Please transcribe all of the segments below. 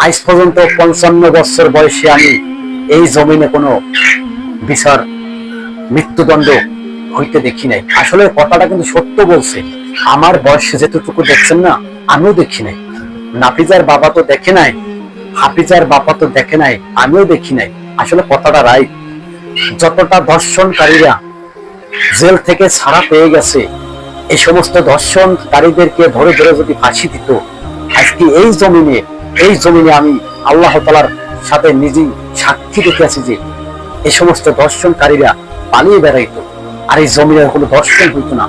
আজ পর্যন্ত 55 বছর বয়সে আমি এই জমিনে কোনো বিচার মৃত্যুদণ্ড হইতে দেখি নাই। আসলে কথাটা কিন্তু সত্য বলছে। আমার বয়সে যেটুকু দেখছেন না, আমিও দেখি নাই। নাফিজার বাবা তো দেখে নাই, হাফিজার বাবা তো দেখে নাই, আমিও দেখি নাই। আসলে কথাটা রাইট। যতটা ধর্ষণকারীরা জেল থেকে ছাড়া পেয়ে গেছে, এই সমস্ত ধর্ষণকারীদেরকে ধরে ধরে যদি ফাঁসি দিত, আজকে এই জমিনে আমি আল্লাহ তাআলার সাথে নিজেই সাক্ষী রেখে আছি যে এই সমস্ত ধর্ষণকারীরা পালিয়ে বেড়াইতো, আর এই জমিনে কোনো ধর্ষণ হইতো না।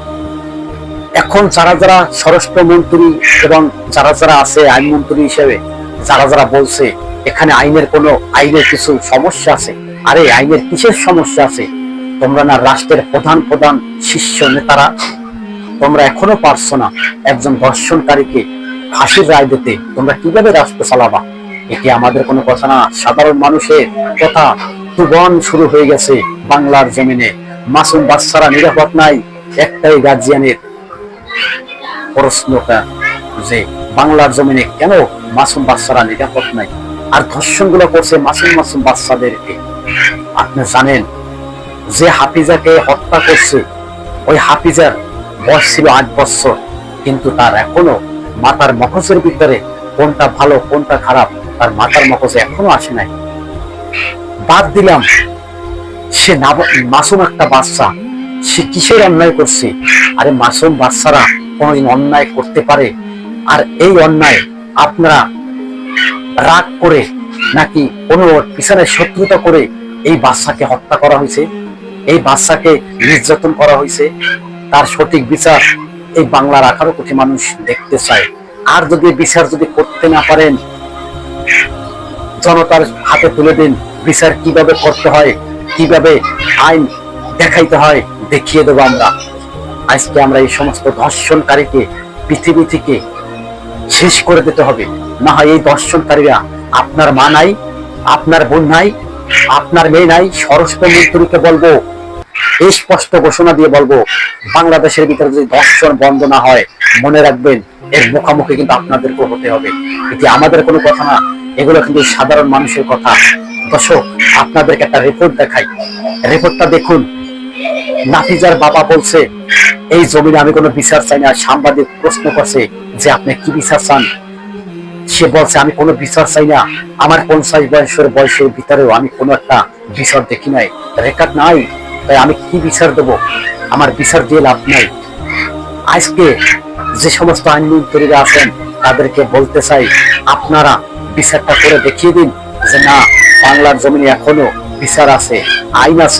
এখন যারা যারা স্বরাষ্ট্রমন্ত্রী এবং যারা যারা আছে আইনমন্ত্রী হিসেবে, যারা যারা বলছে এখানে আইনের কিছু সমস্যা আছে, আরে আইনের কিসের সমস্যা আছে? তোমরা না রাষ্ট্রের প্রধান প্রধান শীর্ষ নেতারা, তোমরা এখনো পারছো না একজন ধর্ষণকারীকে ফাঁসির রায় দিতে? তোমরা কিভাবে রাষ্ট্র চালাবা? এটি আমাদের কোনো কথা না, সাধারণ মানুষের কথা। তুফান শুরু হয়ে গেছে বাংলার জমিনে। মাসুম বাচ্চারা নিরাপদ নাই। একটাই গার্জিয়ানের প্রশ্নটা যে বাংলার জমিনে কেন মাসুম বাচ্চারা নিরাপদ নাই, আর ধর্ষণ গুলো করছে মাসুম বাচ্চাদেরকে। আপনি জানেন যে হাফিজাকে হত্যা করছে, ওই হাফিজার বয়স ছিল 8 বছর, কিন্তু তার এখনো মাথার মগজের ভিতরে কোনটা ভালো কোনটা খারাপ তার মাথার মগজে এখনো আসে নাই। বাদ দিলাম সে মাসুম একটা বাচ্চা, সে কিসের অন্যায় করছে? আরে মাসুম বাচ্চারা কোনোদিন অন্যায় করতে পারে? আর এই অন্যায় আপনারা রাগ করে নাকি কোনো পিছনের শত্রুতা করে এই বাচ্চাকে হত্যা করা হয়েছে, এই বাচ্চাকে নির্যাতন করা হয়েছে? তার সঠিক বিচার এই বাংলার 18 কোটি মানুষ দেখতে চায়। আর যদি বিচার করতে না পারেন, জনতার হাতে তুলে দিন বিচার কিভাবে করতে হয়, কিভাবে আইন দেখাইতে হয়, দেখিয়ে দেবো আমরা। আজকে আমরা এই সমস্ত ধর্ষণকারীকে পৃথিবী থেকে শেষ করে দিতে হবে। না হয় এই ধর্ষণকারীরা, আপনার মা নাই, আপনার বোন নাই, আপনার মেয়ে নাই, স্বরাষ্ট্রমন্ত্রীকে বলবো, এই স্পষ্ট ঘোষণা দিয়ে বলবো, বাংলাদেশের ভিতরে যদি ধর্ষণ বন্ধ না হয়, মনে রাখবেন এর মুখোমুখি কিন্তু আপনাদেরকে হতে হবে। এটি আমাদের কোনো কথা না, এগুলো কিন্তু সাধারণ মানুষের কথা। দর্শক, আপনাদেরকে একটা রিপোর্ট দেখাই, রিপোর্টটা দেখুন। নাফিজার বাবা বলছে এই জমিনে আমি কোনো বিচার চাই না। সাংবাদিক প্রশ্ন করছে যে আপনি কি বিচার চান? সে বলছে আমি কোনো বিচার চাই না, আমার 50 বয়সের ভিতরেও আমি কোনো একটা বিচার দেখি নাই, রেকর্ড নাই, তাই আমি কি বিচার দেবো? আমার বিচার দিয়ে লাভ নাই। আজকে যে সমস্ত আইনমন্ত্রীরা আছেন তাদেরকে বলতে চাই, আপনারা বিচারটা করে দেখিয়ে দিন যে না, বাংলার জমিনে এখনো বিচার আছে, আইন আছে,